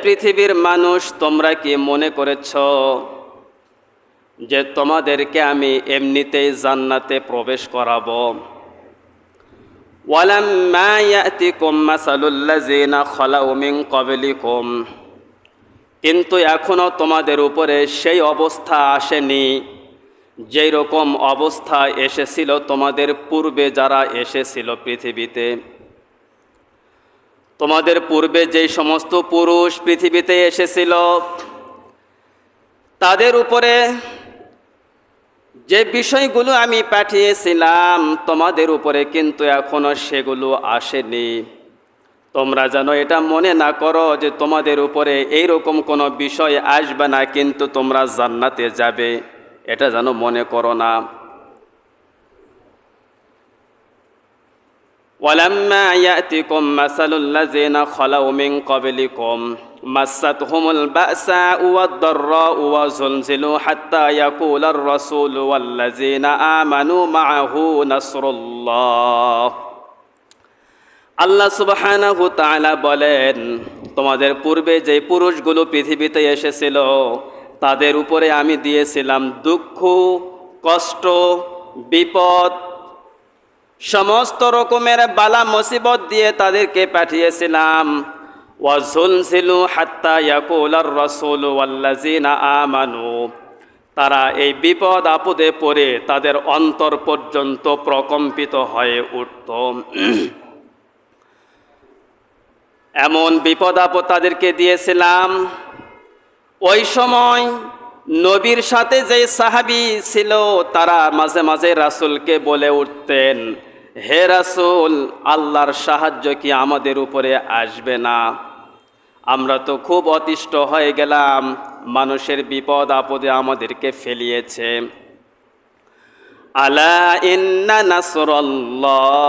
পৃথিবীর মানুষ, তোমরা কি মনে করেছ যে তোমাদেরকে আমি এমনিতেই জান্নাতে প্রবেশ করাবো? ওয়ালাম্মা ইয়াতিকুম মাসালুল্লাযিনা খালাউ মিন ক্বাবলিকুম, কিন্তু এখনো তোমাদের উপরে সেই অবস্থা আসেনি যেই রকম অবস্থা এসেছিল তোমাদের পূর্বে যারা এসেছিল পৃথিবীতে। তোমাদের পূর্বে যেই সমস্ত পুরুষ পৃথিবীতে এসেছিল তাদের উপরে যে বিষয়গুলো আমি পাঠিয়েছিলাম তোমাদের উপরে কিন্তু এখনো সেগুলো আসেনি। তোমরা যেন এটা মনে না করো যে তোমাদের উপরে এইরকম কোনো বিষয় আসবে না কিন্তু তোমরা জান্নাতে যাবে, এটা যেন মনে করো না। ওয়ালাম্মা ইয়াতিকুম মাসালুল্লাযিনা খালাউ মিন ক্বাবলিকুম মাসাতহুমুল বাসাউ ওয়াদ-দাররাউ ওয়া যুলজিলু হাত্তা ইয়াকুলার রাসূলু ওয়াল্লাযিনা আমানু মাআহু নাসরুল্লাহ। আল্লাহ সুবহানাহু তাআলা বলেন, তোমাদের পূর্বে যে পুরুষগুলো পৃথিবীতে এসেছিল তাদের উপরে আমি দিয়েছিলাম দুঃখ, কষ্ট, বিপদ, সমস্ত রকমের বালা মুসিবত দিয়ে তাদেরকে পাঠিয়েছিলাম। ওয়াজুলজিলু হাত্তা ইয়াকুলার রাসূলু ওয়াল্লাযিনা আমানু, তারা এই বিপদ আপদে পড়ে তাদের অন্তর পর্যন্ত প্রকম্পিত হয়ে উঠত। এমন বিপদ আপদ তাদেরকে দিয়েছিলাম। ওই সময় নবীর সাথে যে সাহাবী ছিল তারা মাঝে মাঝে রাসূলকে বলে উঠতেন, হে রাসূল, আল্লাহর সাহায্য কি আমাদের উপরে আসবে না? আমরা তো খুব অতিষ্ঠ হয়ে গেলাম, মানুষের বিপদ আপদে আমাদেরকে ফেলিয়েছে। আলা ইন্না নাসরুল্লাহি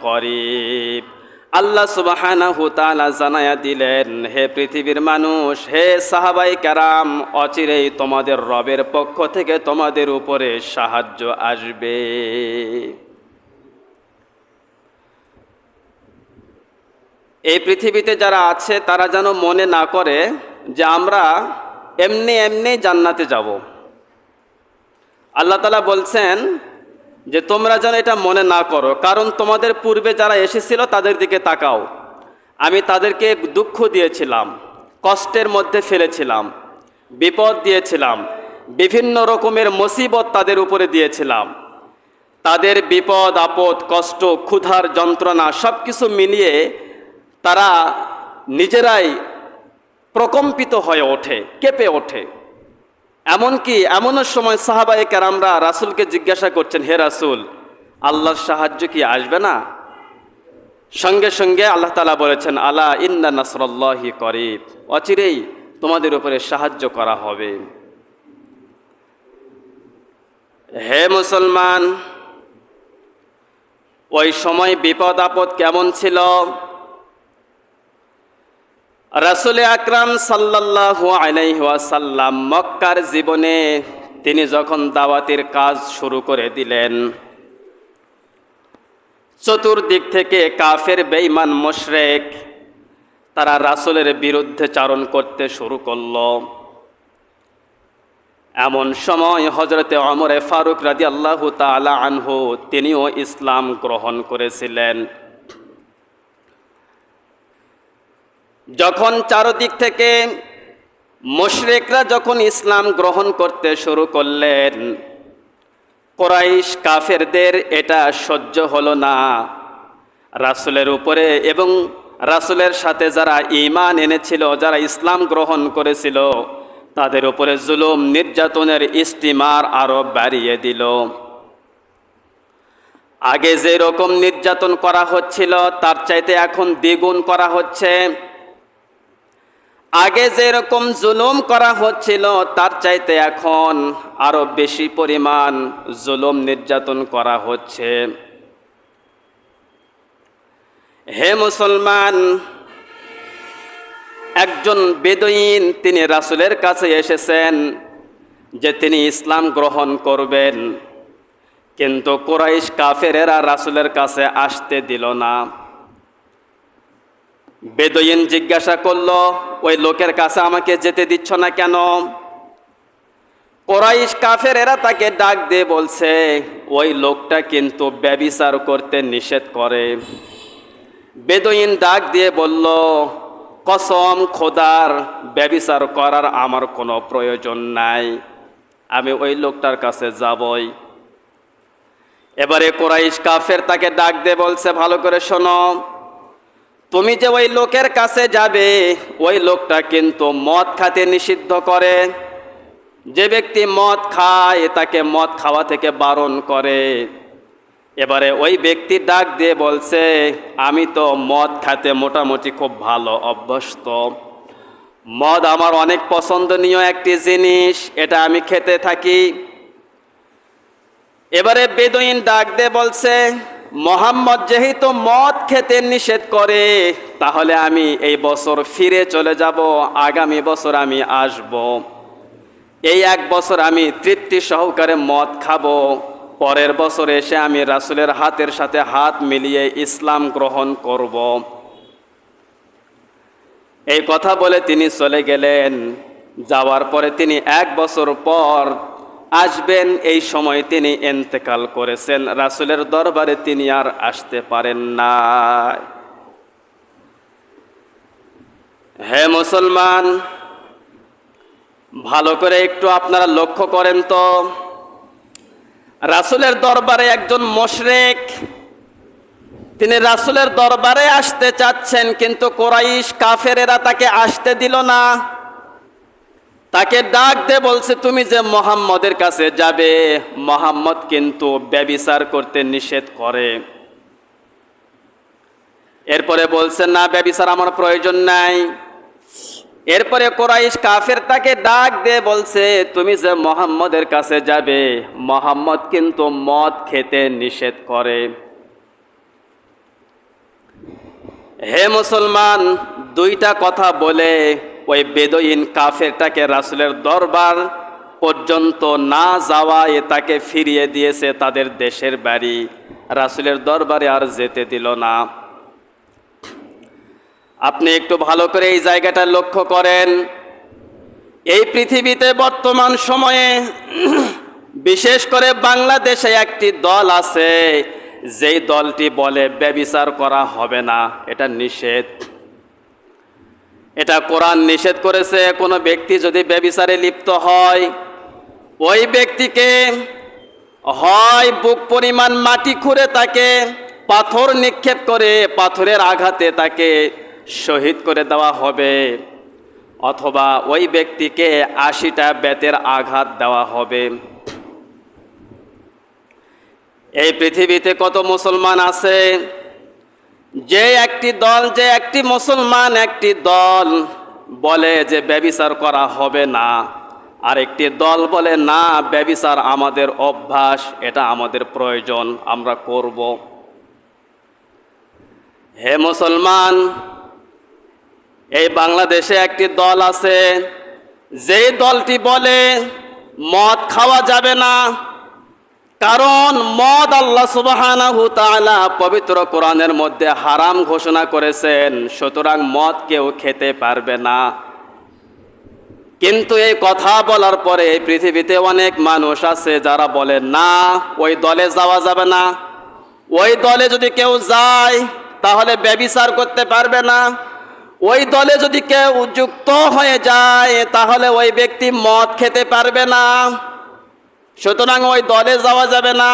করিব, আল্লাহ সুবহানাহু তাআলা জানায়া দিলেন, হে পৃথিবীর মানুষ, হে সাহাবায়ে কেরাম, অচিরেই তোমাদের রবের পক্ষ থেকে তোমাদের উপরে সাহায্য আসবে। এই পৃথিবীতে যারা আছে তারা যেন মনে না করে যে আমরা এমনি এমনি জান্নাতে যাব। আল্লাহ তাআলা বলছেন যে তোমরা যেন এটা মনে না করো, কারণ তোমাদের পূর্বে যারা এসেছিল তাদের দিকে তাকাও। আমি তাদেরকে দুঃখ দিয়েছিলাম, কষ্টের মধ্যে ফেলেছিলাম, বিপদ দিয়েছিলাম, বিভিন্ন রকমের মুসিবত তাদের উপরে দিয়েছিলাম। তাদের বিপদ আপদ, কষ্ট, ক্ষুধার যন্ত্রণা সব কিছু মিলিয়ে তারা নিজেরাই প্রকম্পিত হয়ে ওঠে, কেঁপে ওঠে। এমনকি এমনও সময় সাহাবায়ে কেরামরা রাসূলকে জিজ্ঞাসা করছেন, হে রাসূল, আল্লাহর সাহায্য কি আসবে না? সঙ্গে সঙ্গে আল্লাহ তাআলা বলেছেন, আলা ইন্না নাসরুল্লাহি করিব, অচিরেই তোমাদের উপরে সাহায্য করা হবে। হে মুসলমান, ওই সময় বিপদ আপদ কেমন ছিল? রাসূল আকরাম সাল্লাল্লাহু আলাইহি ওয়াসাল্লাম মক্কার জীবনে তিনি যখন দাওয়াতের কাজ শুরু করে দিলেন, চতুর্দিক থেকে কাফের বেঈমান মুশরিক তারা রাসূলের বিরুদ্ধে চারণ করতে শুরু করল। এমন সময় হযরতে ওমর ফারুক রাদিয়াল্লাহু তাআলা আনহু তিনিও ইসলাম গ্রহণ করেছিলেন। যখন চারদিক থেকে মুশরিকরা যখন ইসলাম গ্রহণ করতে শুরু করলেন, কুরাইশ কাফেরদের এটা সহ্য হলো না। রাসূলের উপরে এবং রাসূলের সাথে যারা ঈমান এনেছিল, যারা ইসলাম গ্রহণ করেছিল, তাদের উপরে জুলুম নির্যাতনের স্টিমার আরো বাড়িয়ে দিল। আগে যে রকম নির্যাতন করা হচ্ছিল তার চাইতে এখন দ্বিগুণ করা হচ্ছে। আগে যেরকম জুলুম করা হচ্ছিল তার চাইতে এখন আরো বেশি পরিমাণ জুলুম নির্যাতন করা হচ্ছে। হে মুসলমান, একজন বেদুইন তিনি রাসূলের কাছে এসেছেন যে তিনি ইসলাম গ্রহণ করবেন, কিন্তু কুরাইশ কাফেরেরা রাসূলের কাছে আসতে দিল না। বেদুইন জিজ্ঞাসা করলো, ওই লোকের কাছে আমাকে যেতে দিচ্ছ না কেন? কুরাইশ কাফেরেরা তাকে ডাক দিয়ে বলছে, ওই লোকটা কিন্তু ব্যভিচার করতে নিষেধ করে। বেদুইন ডাক দিয়ে বলল, কসম খোদার, ব্যভিচার করার আমার কোনো প্রয়োজন নাই, আমি ওই লোকটার কাছে যাবই। এবারে কুরাইশ কাফের তাকে ডাক দিয়ে বলছে, ভালো করে শোনো, তুমি যে ওই লোকের কাছে যাবে, ওই লোকটা কিন্তু মদ খাতে নিষিদ্ধ করে। যে ব্যক্তি মদ খায় তাকে মদ খাওয়া থেকে বারণ করে। এবারে ওই ব্যক্তি ডাক দিয়ে বলছে, আমি তো মদ খাতে মোটামুটি খুব ভালো অভ্যস্ত, মদ আমার অনেক পছন্দনীয় একটি জিনিস, এটা আমি খেতে থাকি। এবারে বেদুইন ডাক দিয়ে বলছে, মোহাম্মদ যেহেতু মদ খেতে নিষেধ করে, তাহলে আমি এই বছর ফিরে চলে যাব, আগামী বছর আমি আসব। এই এক বছর আমি তৃপ্তি সহকারে মদ খাবো, পরের বছর এসে আমি রাসূলের হাতের সাথে হাত মিলিয়ে ইসলাম গ্রহণ করব। এই কথা বলে তিনি চলে গেলেন। যাওয়ার পরে তিনি এক বছর পর আসবেন, এই সময় তিনি ইন্তেকাল করেছেন। রাসূলের দরবারে তিনি আর আসতে পারেন না। হে মুসলমান, ভালো করে একটু আপনারা লক্ষ্য করেন তো, রাসূলের দরবারে একজন মুশরিক, তিনি রাসূলের দরবারে আসতে চাচ্ছেন, কিন্তু কুরাইশ কাফেরেরা তাকে আসতে দিল না। তাকে ডাক দিয়ে বলছে, তুমি যে মুহাম্মদের কাছে যাবে, মুহাম্মদ কিন্তু ব্যভিচার করতে নিষেধ করে। এরপরে বলছে, না, ব্যভিচার আমার প্রয়োজন নাই। এরপরে কুরাইশ কাফের তাকে ডাক দিয়ে বলছে, তুমি যে মুহাম্মদের কাছে যাবে, মুহাম্মদ কিন্তু মদ খেতে নিষেধ করে। হে মুসলমান, দুইটা কথা বলে ওই বেদুইন কাফেরটাকে রাসূলের দরবার পর্যন্ত না যাওয়ায় তাকে ফিরিয়ে দিয়েছে তাদের দেশের বাড়ি। রাসূলের দরবারে আর যেতে দিল না। আপনি একটু ভালো করে এই জায়গাটা লক্ষ্য করেন। এই পৃথিবীতে বর্তমান সময়ে বিশেষ করে বাংলাদেশে একটি দল আছে, যেই দলটি বলে ব্যভিচার করা হবে না, এটা নিষেধ। এটা কোরআন নিষেধ করেছে। কোনো ব্যক্তি যদি ব্যভিচারে লিপ্ত হয়, ওই ব্যক্তিকে হয় বুক পরিমাণ মাটি খুঁড়ে তাকে পাথর নিক্ষেপ করে পাথরের আঘাতে তাকে শহীদ করে দেওয়া হবে, অথবা ওই ব্যক্তিকে ৮০টা বেতের আঘাত দেওয়া হবে। এই পৃথিবীতে কত মুসলমান আছে, যে একটি মুসলমান একটি দল বলে যে ব্যভিচার করা হবে না, আর একটি দল বলে না, ব্যভিচার আমাদের অভ্যাস, এটা আমাদের প্রয়োজন, আমরা করব। হে মুসলমান, এই বাংলাদেশে একটি দল আছে, যেই দলটি বলে মদ খাওয়া যাবে না, কারণ মদ আল্লাহ সুবহানাহু তাআলা পবিত্র কোরআনের মধ্যে হারাম ঘোষণা করেছেন, সুতরাং মদ কেউ খেতে পারবে না। কিন্তু এই কথা বলার পরে এই পৃথিবীতে অনেক মানুষ আছে যারা বলে না, ওই দলে যাওয়া যাবে না, ওই দলে যদি কেউ যায় তাহলে ব্যভিচার করতে পারবে না, ওই দলে যদি কেউ যুক্ত হয়ে যায় তাহলে ওই ব্যক্তি মদ খেতে পারবে না, সুতরাং ওই দলে যাওয়া যাবে না।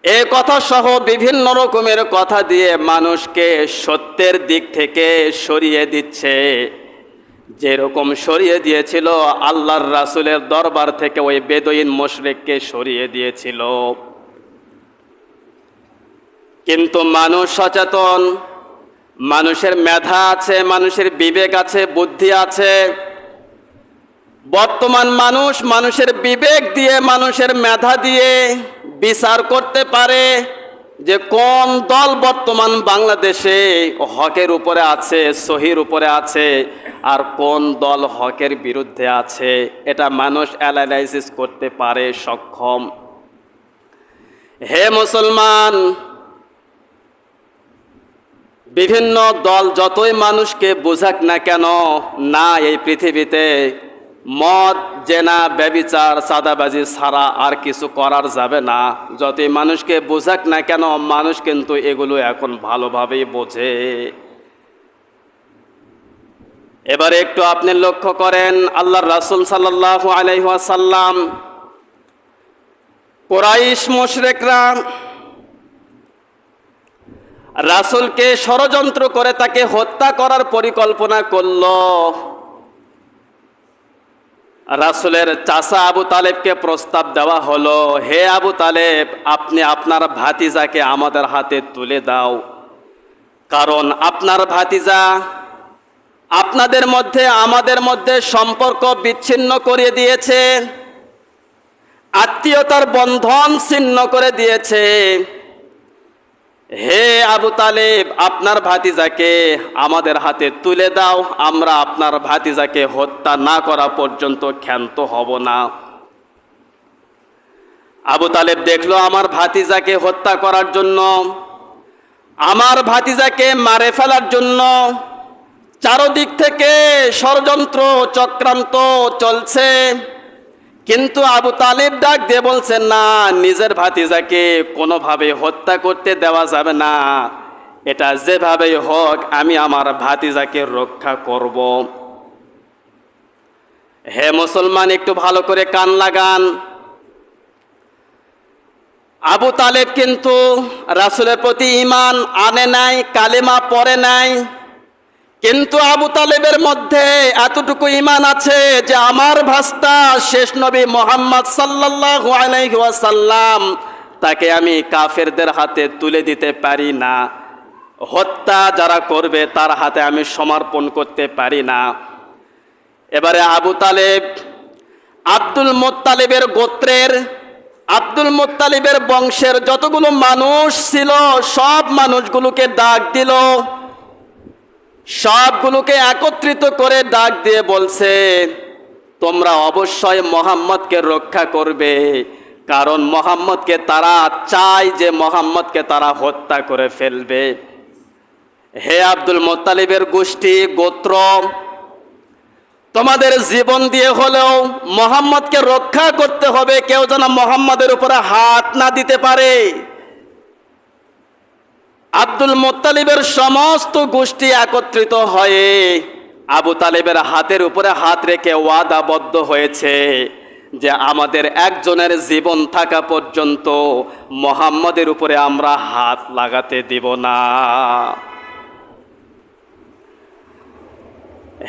এই কথা সহ বিভিন্ন রকমের কথা দিয়ে মানুষকে সত্যের দিক থেকে সরিয়ে দিচ্ছে, যেরকম সরিয়ে দিয়েছিল আল্লাহর রাসূলের দরবার থেকে ওই বেদুইন মুশরিককে সরিয়ে দিয়েছিল। কিন্তু মানুষ সচেতন, মানুষের মেধা আছে, মানুষের বিবেক আছে, বুদ্ধি আছে। বর্তমান মানুষের বিবেক দিয়ে, মানুষের মেধা দিয়ে বিচার করতে পারে যে কোন দল বর্তমান বাংলাদেশে হকের উপরে আছে, সহির উপরে আছে, আর কোন দল হকের বিরুদ্ধে আছে। এটা মানুষ অ্যানালাইসিস করতে পারে, সক্ষম। হে মুসলমান, বিভিন্ন দল যতই মানুষকে বোঝাক না কেন, না এই পৃথিবীতে মদ, জেনা, ব্যভিচার, চাঁদাবাজি ছাড়া আর কিছু করার যাবে না। যতই মানুষকে বোঝাক না কেন, মানুষ কিন্তু এগুলো এখন ভালোভাবেই বোঝে। এবারে একটু আপনি লক্ষ্য করেন, আল্লাহর রাসূল সাল্লাল্লাহু আলাইহি ওয়াসাল্লাম, কুরাইশ মুশরিকরা রাসূলকে ষড়যন্ত্র করে তাকে হত্যা করার পরিকল্পনা করল। রাসূলের চাচা আবু তালেবকে প্রস্তাব দেওয়া হলো, হে আবু তালেব, আপনি আপনার ভাতিজাকে আমাদের হাতে তুলে দাও, কারণ আপনার ভাতিজা আপনাদের মধ্যে আমাদের মধ্যে সম্পর্ক বিচ্ছিন্ন করে দিয়েছে, আত্মীয়তার বন্ধন ছিন্ন করে দিয়েছে। হে আবু তালেব, আপনার ভাতিজাকে আমাদের হাতে তুলে দাও, আমরা আপনার ভাতিজাকে হত্যা না করা পর্যন্ত ক্ষান্ত হব না। আবু তালেব দেখলো আমার ভাতিজাকে হত্যা করার জন্য, আমার ভাতিজাকে মারে ফেলার জন্য চারদিক থেকে ষড়যন্ত্র চক্রান্ত চলছে, কিন্তু আবু তালেব ডাক দিয়ে বলছেন, না, নিজের ভাতিজাকে কোনোভাবে হত্যা করতে দেওয়া যাবে না, এটা যেভাবেই হোক আমি আমার ভাতিজাকে রক্ষা করব। হে মুসলমান, একটু ভালো করে কান লাগান। আবু তালেব কিন্তু রাসূলের প্রতি ঈমান আনে নাই, কালেমা পড়ে নাই, কিন্তু আবু তালেবের মধ্যে এতটুকু ঈমান আছে যে আমার ভাস্তা শেষ নবী মুহাম্মদ সাল্লাল্লাহু আলাইহি ওয়াসাল্লাম, তাকে আমি কাফেরদের হাতে তুলে দিতে পারি না, হত্যা যারা করবে তার হাতে আমি সমর্পণ করতে পারি না। এবারে আবু তালেব আব্দুল মুত্তালিবের গোত্রের, আব্দুল মুত্তালিবের বংশের যতগুলো মানুষ ছিল সব মানুষগুলোকে ডাক দিল, সবগুলোকে একত্রিত করে ডাক দিয়ে বলছে, তোমরা অবশ্যই মুহাম্মদকে রক্ষা করবে, কারণ মুহাম্মদকে তারা চায় যে মুহাম্মদকে তারা হত্যা করে ফেলবে। হে আব্দুল মুত্তালিবের গোষ্ঠী, গোত্র, তোমাদের জীবন দিয়ে হলেও মুহাম্মদকে রক্ষা করতে হবে, কেউ যেন মুহাম্মদের উপরে হাত না দিতে পারে। আব্দুল মুত্তালিবের সমস্ত গোষ্ঠী একত্রিত হয়ে আবু তালেবের হাতের উপরে হাত রেখে ওয়াদাবদ্ধ হয়েছে যে আমাদের একজনের জীবন থাকা পর্যন্ত মুহাম্মদের উপরে আমরা হাত লাগাতে দিব না।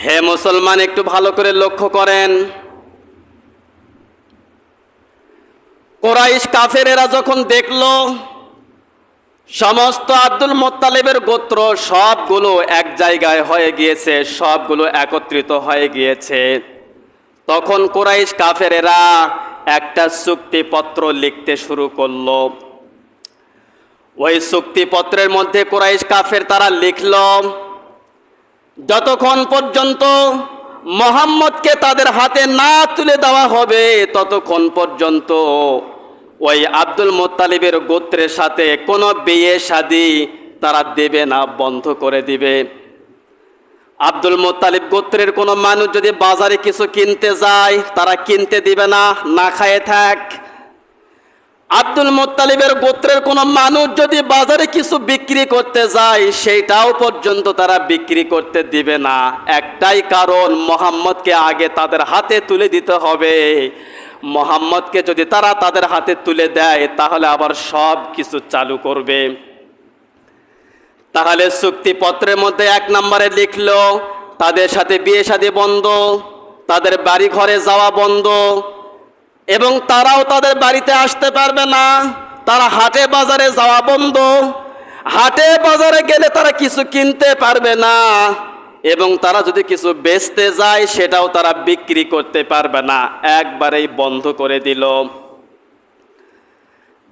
হে মুসলমান, একটু ভালো করে লক্ষ্য করেন, কুরাইশ কাফেরেরা যখন দেখলো সমস্ত আব্দুল মুত্তালিবের গোত্র সবগুলো এক জায়গায় হয়ে গিয়েছে, সবগুলো একত্রিত হয়ে গিয়েছে, তখন কুরাইশ কাফেরেরা একটা চুক্তিপত্র লিখতে শুরু করলো। ওই চুক্তিপত্রের মধ্যে কুরাইশ কাফের তারা লিখল, যতক্ষণ পর্যন্ত মুহাম্মদকে তাদের হাতে না তুলে দেওয়া হবে ততক্ষণ পর্যন্ত ওই আব্দুল মুত্তালিবের গোত্রের সাথে কোনো বিয়ে শাদী তারা দেবে না, বন্ধ করে দিবে। আব্দুল মুত্তালিব গোত্রের কোনো মানুষ যদি বাজারে কিছু কিনতে যায় তারা কিনতে দিবে না, না খায়ে থাক। আব্দুল মুত্তালিবের গোত্রের কোনো মানুষ যদি বাজারে কিছু বিক্রি করতে যায় সেইটাও পর্যন্ত তারা বিক্রি করতে দিবে না। একটাই কারণ, মুহাম্মদকে আগে তাদের হাতে তুলে দিতে হবে। মুহাম্মদকে যদি তারা তাদের হাতে তুলে দেয় তাহলে আবার সব কিছু চালু করবে। তাহলে চুক্তিপত্রের মধ্যে 1 নম্বরে লিখলো তাদের সাথে বিয়ে শাদী বন্ধ, তাদের বাড়ি ঘরে যাওয়া বন্ধ, এবং তারাও তাদের বাড়িতে আসতে পারবে না, তারা হাটে বাজারে যাওয়া বন্ধ, হাটে বাজারে গেলে তারা কিছু কিনতে পারবে না, এবং তারা যদি কিছু বেচতে যায় সেটাও তারা বিক্রি করতে পারবে না, একবারেই বন্ধ করে দিল।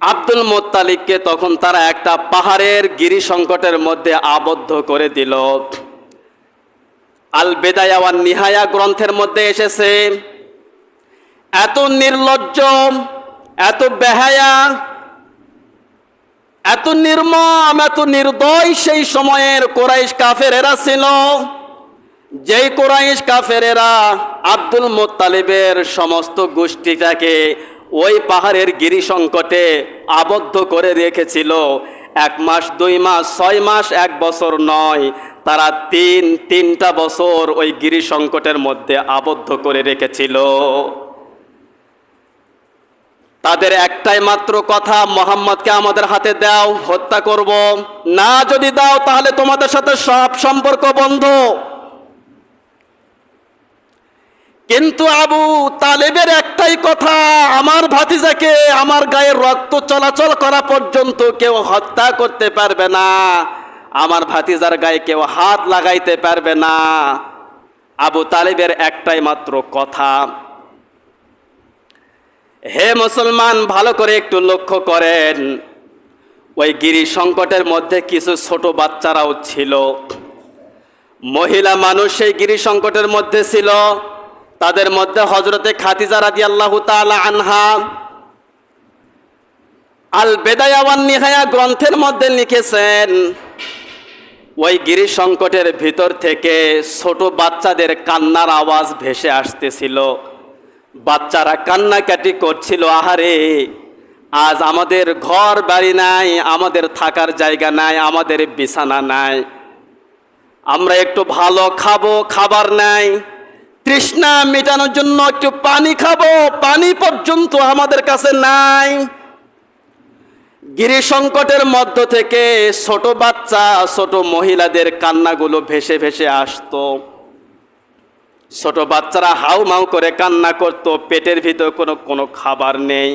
আব্দুল মুত্তালিবকে তখন তারা একটা পাহাড়ের গিরি সংকটের মধ্যে আবদ্ধ করে দিল। আল বিদায়া ওয়ান নিহায়া গ্রন্থের মধ্যে এসেছে, এত নির্লজ্জ, এত বেহায়া, এত নির্মম, এত নির্দয় সেই সময়ের কুরাইশ কাফেরেরা ছিল, যেই কুরাইশ কাফেরেরা আব্দুল মুত্তালিবের সমস্ত গোষ্ঠীটাকে ওই পাহাড়ের গিরি সংকটে আবদ্ধ করে রেখেছিল। 1 মাস, 2 মাস, 6 মাস, 1 বছর নয়, তারা তিনটা বছর ওই গিরি সংকটের মধ্যে আবদ্ধ করে রেখেছিল। তাদের একটাই মাত্র কথা, মোহাম্মদকে আমাদের হাতে দাও, হত্যা করব, না যদি দাও তাহলে তোমাদের সাথে সব সম্পর্ক বন্ধ। কিন্তু আবু তালেবের একটাই কথা, আমার ভাতিজাকে আমার গায়ের রক্ত চলাচল করা পর্যন্ত কেউ হত্যা করতে পারবে না, আমার ভাতিজার গায়ে কেউ হাত লাগাইতে পারবে না। আবু তালেবের একটাই মাত্র কথা। হে মুসলমান, ভালো করে একটু লক্ষ্য করেন, ওই গিরি সংকটের মধ্যে কিছু ছোট বাচ্চারাও ছিল, মহিলা মানুষ সেই গিরি সংকটের মধ্যে ছিল। তাদের মধ্যে হযরতে খাদিজা রাদিয়াল্লাহু তাআলা আনহা আল বেদায়া ওয়ান নিহায়া গ্রন্থের মধ্যে লিখেছেন, ওই গিরি সংকটের ভিতর থেকে ছোট বাচ্চাদের কান্নার আওয়াজ ভেসে আসতেছিল। বাচ্চারা কান্নাকাটি করছিল, আহারে আজ আমাদের ঘর বাড়ি নাই, আমাদের থাকার জায়গা নাই, আমাদের বিছানা নাই, আমরা একটু ভালো খাবো, খাবার নাই, তৃষ্ণা মেটানোর জন্য একটু পানি খাবো, পানি পর্যন্ত আমাদের কাছে নাই। গিরি সংকটের মধ্য থেকে ছোট বাচ্চা, ছোট মহিলাদের কান্নাগুলো ভেসে ভেসে আসতো। ছোট বাচ্চারা হাউ মাউ করে কান্না করত, পেটের ভিতর কোনো খাবার নেই।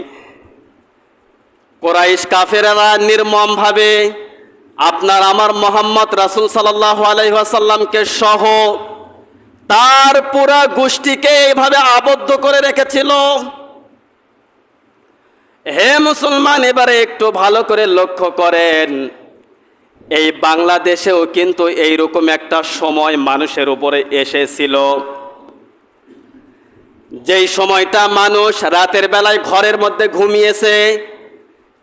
কুরাইশ কাফেররা নির্মম ভাবে আপনার আমার মোহাম্মদ রাসূল সাল্লাল্লাহু আলাইহি ওয়াসাল্লামকে সহ তার পুরা গোষ্ঠীকে এইভাবে আবদ্ধ করে রেখেছিল। হে মুসলমান, এবারে একটু ভালো করে লক্ষ্য করেন, এই বাংলাদেশেও কিন্তু এইরকম একটা সময় মানুষের উপরে এসেছিল, যেই সময়টা মানুষ রাতের বেলায় ঘরের মধ্যে ঘুমিয়েছে,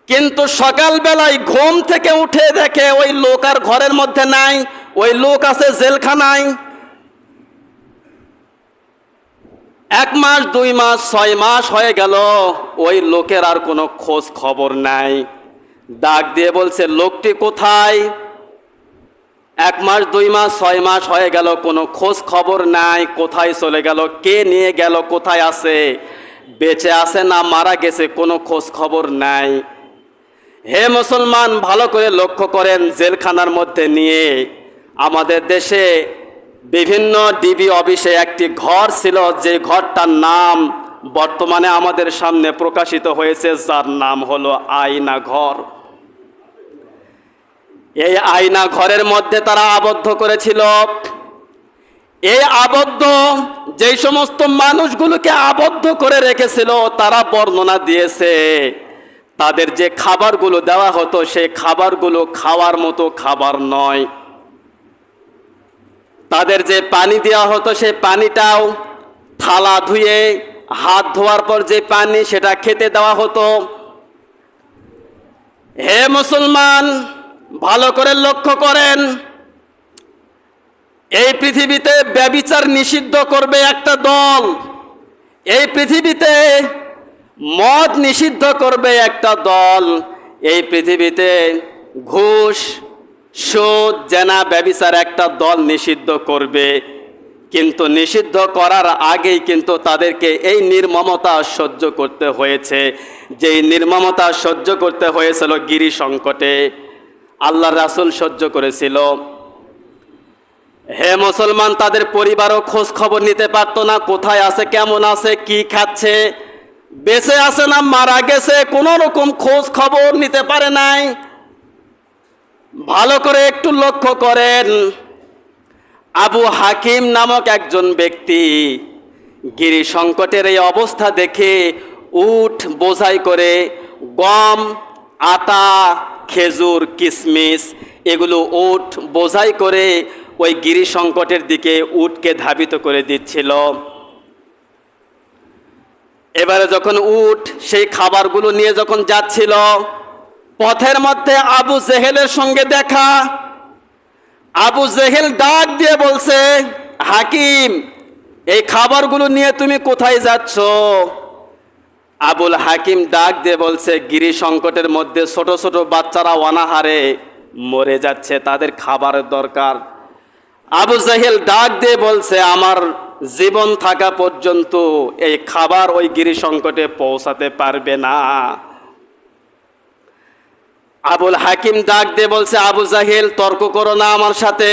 কিন্তু সকাল বেলায় ঘুম থেকে উঠে দেখে ওই লোক আর ঘরের মধ্যে নাই, ওই লোক আছে জেলখানায়। 1 মাস, 2 মাস, 6 মাস হয়ে গেল, ওই লোকের আর কোনো খোঁজ খবর নাই। ডাক দিয়ে বলছে, লোকটি কোথায়? 1 মাস, 2 মাস, 6 মাস হয়ে গেল, কোনো খোঁজ খবর নাই, কোথায় চলে গেল, কে নিয়ে গেল, কোথায় আছে, বেঁচে আছে না মারা গেছে, কোনো খোঁজ খবর নাই। হে মুসলমান, ভালো করে লক্ষ্য করেন, জেলখানার মধ্যে নিয়ে আমাদের দেশে বিভিন্ন ডিবি অফিসে একটি ঘর ছিল, যে ঘরটার নাম বর্তমানে আমাদের সামনে প্রকাশিত হয়েছে, যার নাম হলো আয়না ঘর। এই আয়না ঘরের মধ্যে তারা আবদ্ধ করেছিল। এই আবদ্ধ যেই সমস্ত মানুষগুলোকে আবদ্ধ করে রেখেছিল, তারা বর্ণনা দিয়েছে তাদের যে খাবারগুলো দেওয়া হতো, সেই খাবারগুলো খাওয়ার মতো খাবার নয়। তাদের যে পানি দেওয়া হতো, সেই পানিটাও থালা ধুয়ে হাত ধোয়ার পর যে পানি, সেটা খেতে দেওয়া হতো। হে মুসলমান, ভালো করে লক্ষ্য করেন, এই পৃথিবীতে ব্যভিচার নিষিদ্ধ করবে একটা দল, এই পৃথিবীতে মদ নিষিদ্ধ করবে একটা দল, এই পৃথিবীতে ঘুষ, সুদ, জেনা, ব্যভিচার একটা দল নিষিদ্ধ করবে। কিন্তু নিষিদ্ধ করার আগেই কিন্তু তাদেরকে এই নির্মমতা সহ্য করতে হয়েছে, যেই নির্মমতা সহ্য করতে হয়েছিল গিরি সংকটে, আল্লাহর রাসূল সহ্য করেছিল। হে মুসলমান, তাদের পরিবারও খোঁজ খবর নিতে পারতো না, কোথায় আছে, কেমন আছে, কি খাচ্ছে, বেঁচে আছে না মারা গেছে, কোনো রকম খোঁজ খবর নিতে পারে নাই। ভালো করে একটু লক্ষ্য করেন, আবু হাকিম নামক একজন ব্যক্তি গিরি সংকটের এই অবস্থা দেখে উট বোঝাই করে গম, আটা, খেজুর, কিশমিশ এগুলো উট বোঝাই করে ওই গিরি সংকটের দিকে উটকে ধাবিত করে দিচ্ছিল। এবারে যখন উট সেই খাবারগুলো নিয়ে যখন যাচ্ছিল, পথের মধ্যে আবু জেহেলের সঙ্গে দেখা। আবু জেহেল ডাক দিয়ে বলছে, হাকিম, এই খাবারগুলো নিয়ে তুমি কোথায় যাচ্ছ? আবুল হাকিম ডাক দিয়ে বলছে, গিরি সংকটের মধ্যে ছোট ছোট বাচ্চারা অনাহারে মরে যাচ্ছে, তাদের খাবারের দরকার। আবু জেহেল ডাক দিয়ে বলছে, আমার জীবন থাকা পর্যন্ত এই খাবার ওই গিরি সংকটে পৌঁছাতে পারবে না। আবুল হাকিম ডাক দিয়ে বলছে, আবু জাহেল, তর্ক করো না আমার সাথে।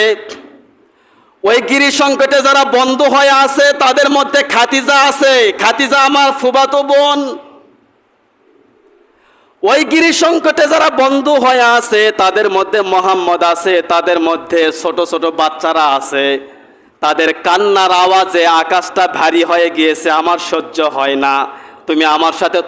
ওই গিরি সংকটে যারা বন্ধু হয়ে আছে তাদের মধ্যে খাতিজা আছে। খাতিজা আমার ফুফাতো বোন। ওই গিরি সংকটে যারা বন্ধু হয়ে আছে তাদের মধ্যে মোহাম্মদ আছে, তাদের মধ্যে ছোট ছোট বাচ্চারা আছে। তাদের কান্নার আওয়াজে আকাশটা ভারী হয়ে গিয়েছে, আমার সহ্য হয় না। তুমি আমার সাথে